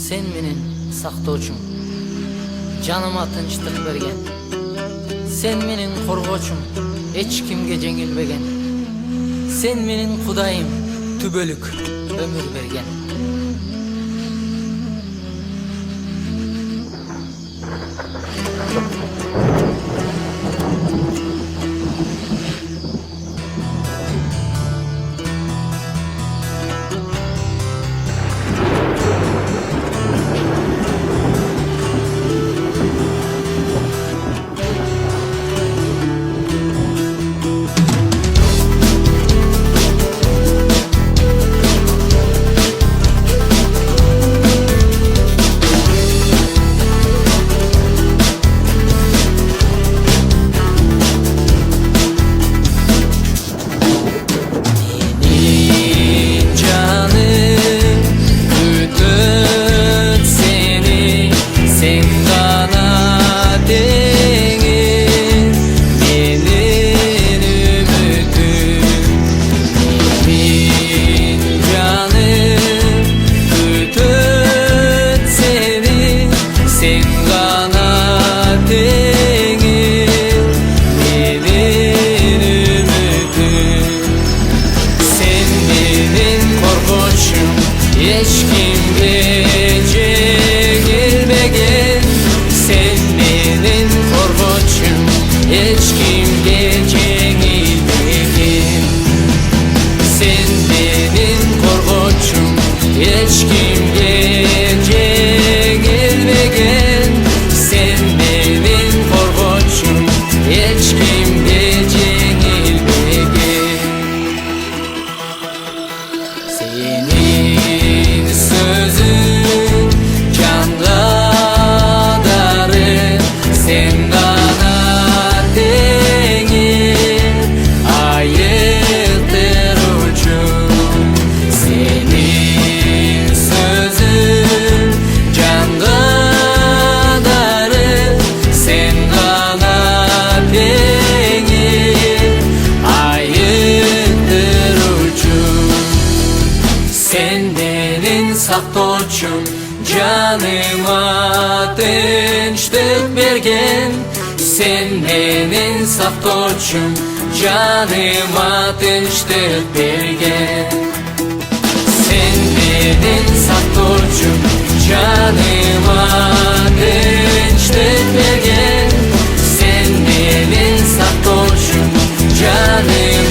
Sen menin saktoochum, canıma tınçtık bergen. Sen menin korgoochum, hiç kimge jеңилбеген. Sen menin Kudayım, tübölük ömür bergen. Hiç kimge jеңилбеген. Sen menin korgoochum, hiç kimge jеңилбеген. Sen menin korgoochum, hiç kimge jеңилбеген. Sen menin korgoochum, hiç kimge jеңилбеген. Senin sözün canға darı, sen gana tengil ayıktırıcı. Senin sözün canға darı, sen gana tengil ayıktırıcı. Sen menin saktoochum, canıma tınçtık bergen. Sen menin saktoochum, canıma tınçtık bergen. Sen menin saktoochum, canıma tınçtık bergen. Sen menin saktoochum, canıma